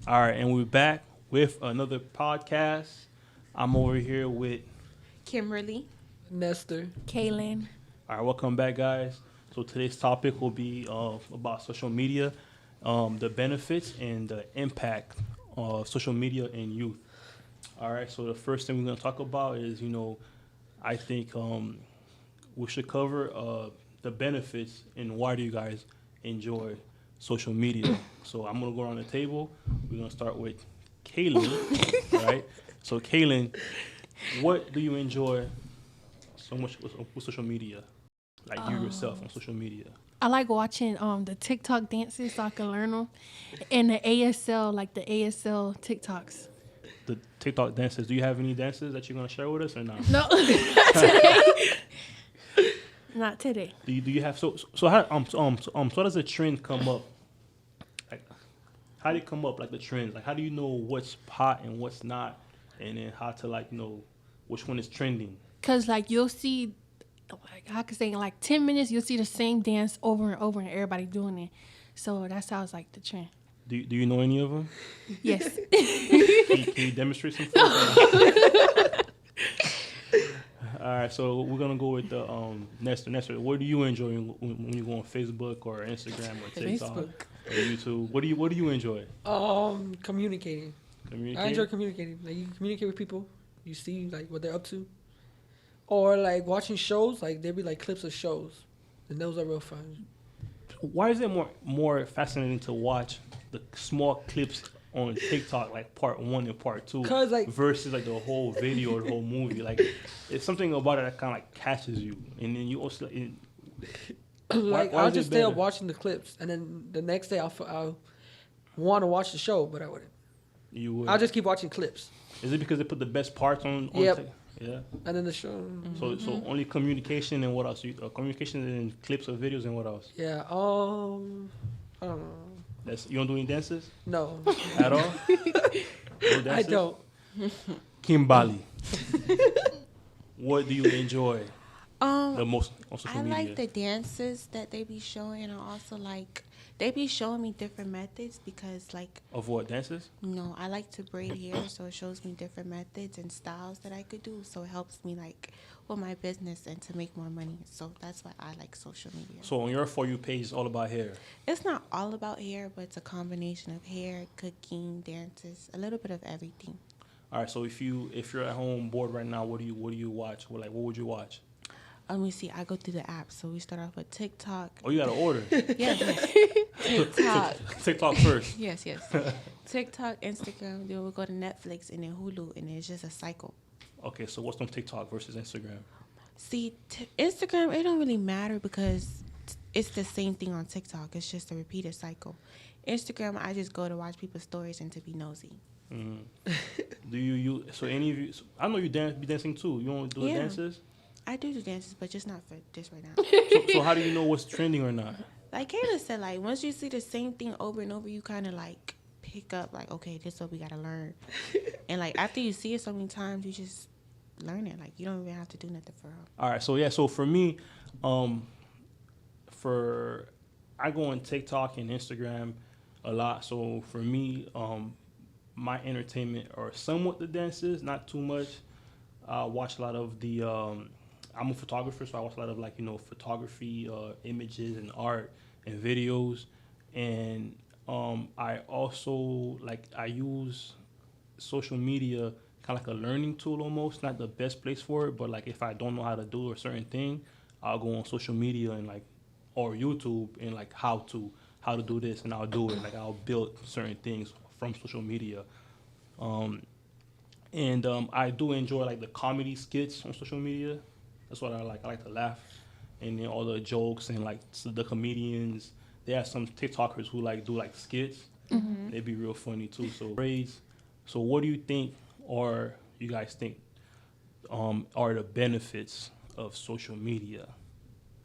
All right, and we're back with another podcast. I'm over here with. Kimberly. Nestor. Kaylin. All right, welcome back, guys. So today's topic will be about social media, the benefits and the impact of social media in youth. All right, so the first thing we're gonna talk about is, I think we should cover the benefits and why do you guys enjoy social media. So I'm gonna go around the table. We're gonna start with Kaylin, right? So Kaylin, what do you enjoy so much with social media? Like you yourself on social media. I like watching the TikTok dances so I can learn them, and the ASL, like the ASL TikToks. The TikTok dances. Do you have any dances that you're gonna share with us or not? No, not today. Not today. Do you have so how so how does the trend come up? Like how do it come up like the trends? Like how do you know what's hot and what's not, and then how to like know which one is trending? Cause like you'll see, like I could say in like 10 minutes you'll see the same dance over and over and everybody doing it. So that sounds like the trend. Do you know any of them? Yes. Can you demonstrate some for us? All right, so we're gonna go with the Nestor. Nestor, what do you enjoy when you go on Facebook or Instagram or TikTok Facebook. or YouTube? What do you enjoy? Communicating. I enjoy communicating. Like you communicate with people, you see like what they're up to, or like watching shows. Like there be like clips of shows, and those are real fun. Why is it more fascinating to watch the small clips on TikTok, like part 1 and part 2, 'Cause, like- versus like the whole video or the whole movie? Like, it's something about it that kind of like catches you, and then you also. Like why I'll is it just stay up better? watching the clips, and then the next day I'll want to watch the show, but I wouldn't. You would. I'll just keep watching clips, Is it because they put the best parts on? Yep. Yeah. and then the show. So only communication and what else? Communication and clips of videos and what else? Yeah. I don't know. You don't do any dances No, at all? No I dances? don't. Kimbali, what do you enjoy the Um, most on social I media? like the dances that they be showing. I also like they be showing me different methods because like Of what dances? I like to braid hair, so it shows me different methods and styles that I could do. So it helps me like with my business and to make more money. So that's why I like social media. So on your For You page, it's all about hair. It's not all about hair, but it's a combination of hair, cooking, dances, a little bit of everything. All right. So if you're at home bored right now, what do you watch? What would you watch? Let me see. I go through the apps. So we start off with TikTok. Oh, you got to order. Yes, TikTok. TikTok first. Yes. TikTok, Instagram. Then we'll go to Netflix and then Hulu, and it's just a cycle. Okay. So what's on TikTok versus Instagram? See, Instagram, it don't really matter because it's the same thing on TikTok. It's just a repeated cycle. Instagram, I just go to watch people's stories and to be nosy. Do you so any of you? I know you be dancing too. You don't do the Yeah. dances. I do dances, but just not for this right now. So how do you know what's trending or not? Like Kayla said, like once you see the same thing over and over, you kind of like pick up like, okay, this is what we gotta learn. And like after you see it so many times, you just learn it. Like you don't even have to do nothing for real. All right. So yeah. So for me, I go on TikTok and Instagram a lot. So for me, my entertainment are somewhat the dances, not too much. I watch a lot of the. I'm a photographer, so I watch a lot of like photography, images and art and videos, and I also I use social media kind of like a learning tool almost. Not the best place for it, but like if I don't know how to do a certain thing, I'll go on social media and or YouTube and like how to do this, and I'll do it. Like I'll build certain things from social media. And I do enjoy like the comedy skits on social media. That's what I like. I like to laugh, and then all the jokes and like the comedians. They have some TikTokers who do skits. They'd be real funny too. So braids. So what do you think, or you guys think, are the benefits of social media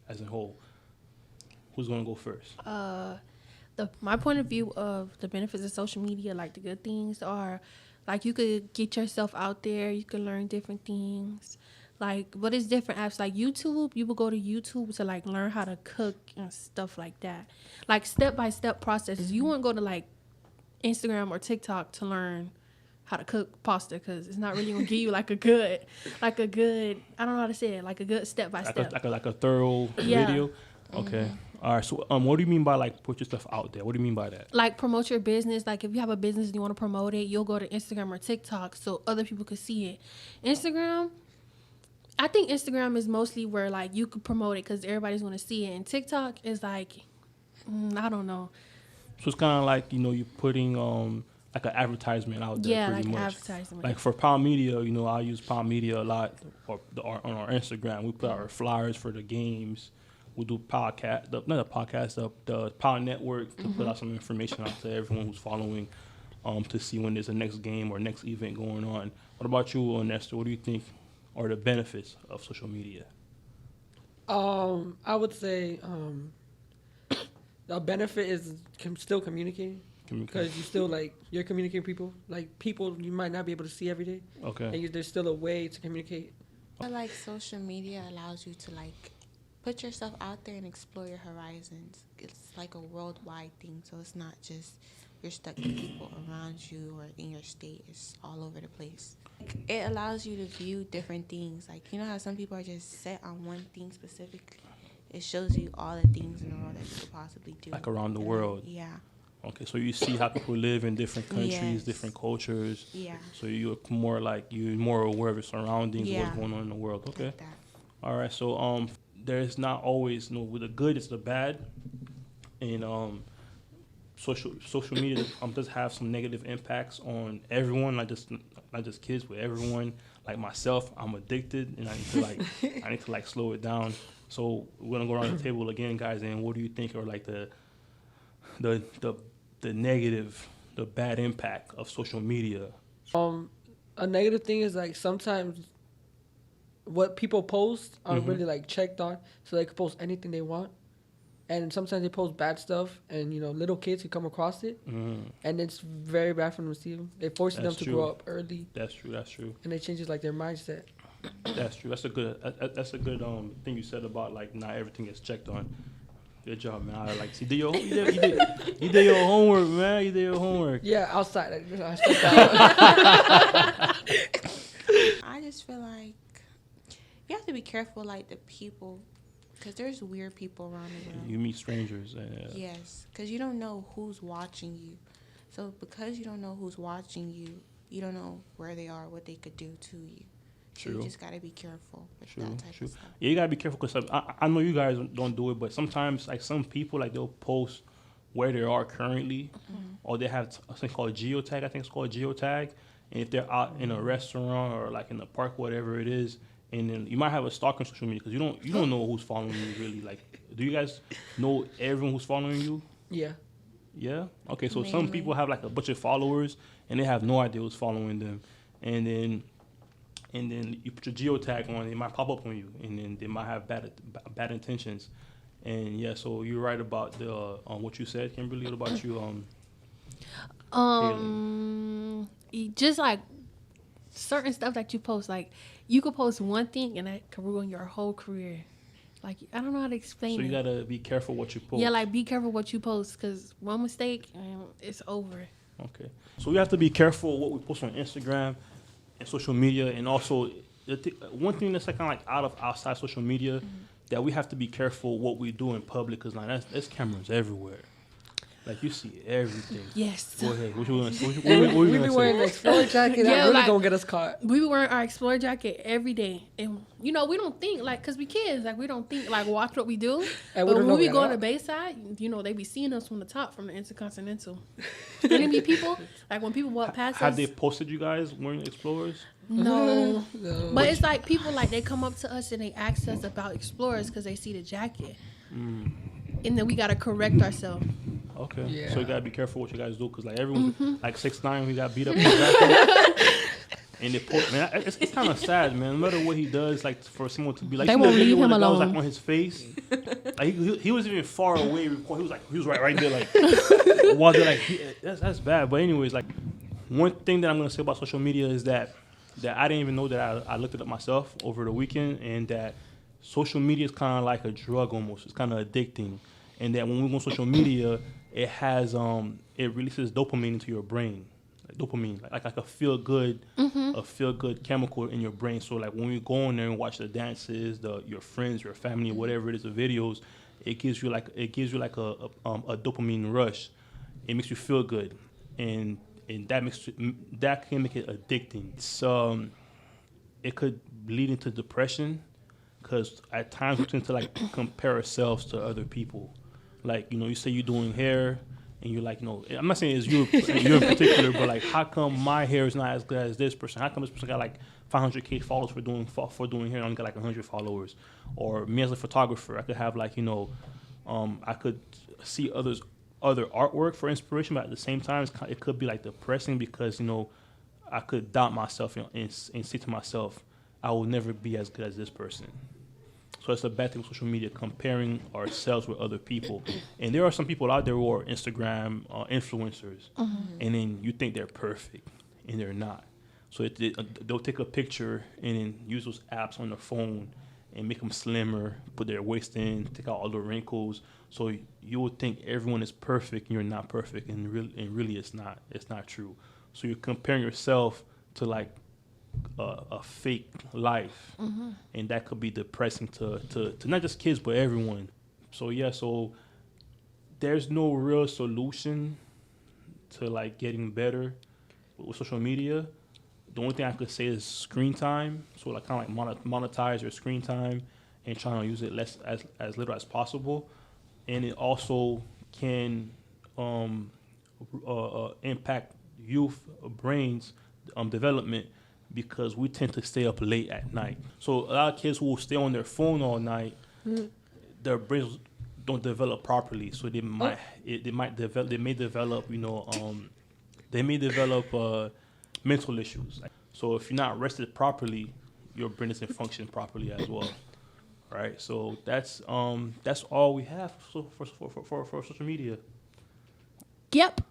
as a whole? Who's gonna go first? My point of view of the benefits of social media, like the good things, are like you could get yourself out there, you can learn different things. Like, but it's different apps. Like YouTube, you will go to YouTube to like learn how to cook and stuff like that. Like step by step processes. You won't go to like Instagram or TikTok to learn how to cook pasta, because it's not really gonna give you like a good I don't know how to say it, like a good step by step, like a thorough video. Okay. All right. So what do you mean by like put your stuff out there? What do you mean by that? like promote your business. Like if you have a business and you want to promote it, you'll go to Instagram or TikTok so other people could see it. Instagram, I think Instagram is mostly where like you could promote it because everybody's gonna see it, and TikTok is like I don't know. So it's kind of like, you know, you're putting like an advertisement out there. Yeah, pretty like much. advertisement. Like for Power Media, you know, I use Power Media a lot, or on our Instagram. We put our flyers for the games. We do podcast, the Power Network to put out some information out to everyone who's following, to see when there's a next game or next event going on. What about you, Nestor? What do you think are the benefits of social media? I would say the benefit is still communicating. Because you still like you're communicating people you might not be able to see every day. Okay. And there's still a way to communicate. I feel like social media allows you to like put yourself out there and explore your horizons. It's like a worldwide thing, so it's not just you're stuck with people around you or in your state. It's all over the place. It allows you to view different things. Like, you know how some people are just set on one thing specifically? It shows you all the things in the world that you could possibly do. Like around the world. Yeah. Okay, so you see how people live in different countries, Yes. different cultures. Yeah. So you're more aware of your surroundings, Yeah. what's going on in the world. Okay. Like that. All right. So there's not always with the good, it's the bad, and social media does have some negative impacts on everyone, not just kids, but everyone. Like myself, I'm addicted, and I need to slow it down. So we're gonna go around the table again, guys, and what do you think are like the negative, the bad impact of social media? A negative thing is like sometimes what people post aren't really like checked on, so they can post anything they want, and sometimes they post bad stuff, and you know little kids can come across it, and it's very bad for them to see them. It forces them to grow up early. That's true. And it changes like their mindset. That's true. That's a good thing you said about like not everything gets checked on. Good job, man. I like. You did your homework, man. You did your homework. Yeah, outside. I stepped out. I just feel like you have to be careful, like the people, because there's weird people around the world. You meet strangers. Yes, because you don't know who's watching you. So because you don't know who's watching you, you don't know where they are, what they could do to you. So you just got to be careful with that type of stuff. Yeah, you got to be careful because I know you guys don't do it, but sometimes like some people, like they'll post where they are currently, or they have a thing called geotag. I think it's called geotag. And if they're out in a restaurant or like in the park, whatever it is, and then you might have a stalker on social media because you don't know who's following you really. Like, do you guys know everyone who's following you? Yeah. Yeah. Okay. So some people have like a bunch of followers and they have no idea who's following them, and then you put your geotag on, it might pop up on you, and then they might have bad intentions. And yeah, so you're right about the what you said, Kimberly. What about you? Just like certain stuff that you post, like you could post one thing and that could ruin your whole career. Like, I don't know how to explain it. So you gotta be careful what you post. Yeah, like be careful what you post, because one mistake and it's over. Okay. So we have to be careful what we post on Instagram and social media, and also one thing that's like kind of like outside social media, that we have to be careful what we do in public, because like there's cameras everywhere. Like you see everything. Yes. Go ahead. What you gonna say? We be wearing the Explorer jacket. Yeah, That really like, gonna get us caught. We be wearing our Explorer jacket every day, and you know we don't think like, cause we kids, like we don't think like watch what we do. And but we don't when know we that go at to all. Bayside, you know they be seeing us from the top, from the Intercontinental. There be people like when people walk past Have us. they posted you guys wearing Explorers? No. No. But it's like people like they come up to us and they ask us about Explorers because they see the jacket, and then we gotta correct ourselves. Okay. Yeah. So you gotta be careful what you guys do, because like everyone, like 6ix9ine, we got beat up in the jacket. And they post, man, it's kind of sad, man. No matter what he does, like for someone to be like, They you know, won't the video leave when him the guy was alone. like on his face, like he was even far away. He was right there, like while they're like, that's bad. But anyways, like one thing that I'm gonna say about social media is that I didn't even know that I looked it up myself over the weekend, and that social media is kind of like a drug almost. It's kind of addicting, and that when we go on social media, it has it releases dopamine into your brain, like dopamine, like a feel good chemical in your brain. So like when you go in there and watch the dances, your friends, your family, whatever it is, the videos, it gives you like a dopamine rush. It makes you feel good, and that can make it addicting. It could lead into depression, because at times we tend to like compare ourselves to other people. Like, you say you're doing hair, and you're like, I'm not saying it's you in particular, but like, how come my hair is not as good as this person? How come this person got like 500K followers for doing hair, and I only got like 100 followers? Or me as a photographer, I could have like, I could see other artwork for inspiration, but at the same time, it could be like depressing, because I could doubt myself and say to myself, I will never be as good as this person. So it's a bad thing with social media, comparing ourselves with other people. And there are some people out there who are Instagram influencers, and then you think they're perfect, and they're not. So they'll take a picture and then use those apps on their phone and make them slimmer, put their waist in, take out all the wrinkles. So you would think everyone is perfect, and you're not perfect, and really it's not. It's not true. So you're comparing yourself to like a fake life, and that could be depressing to not just kids but everyone. So so there's no real solution to like getting better with social media. The only thing I could say is screen time. So like kind of like monetize your screen time and trying to use it as little as possible. And it also can impact youth brains development, because we tend to stay up late at night. So a lot of kids who will stay on their phone all night, their brains don't develop properly. So they may develop mental issues. So if you're not rested properly, your brain doesn't function properly as well. Right. So that's all we have for social media. Yep.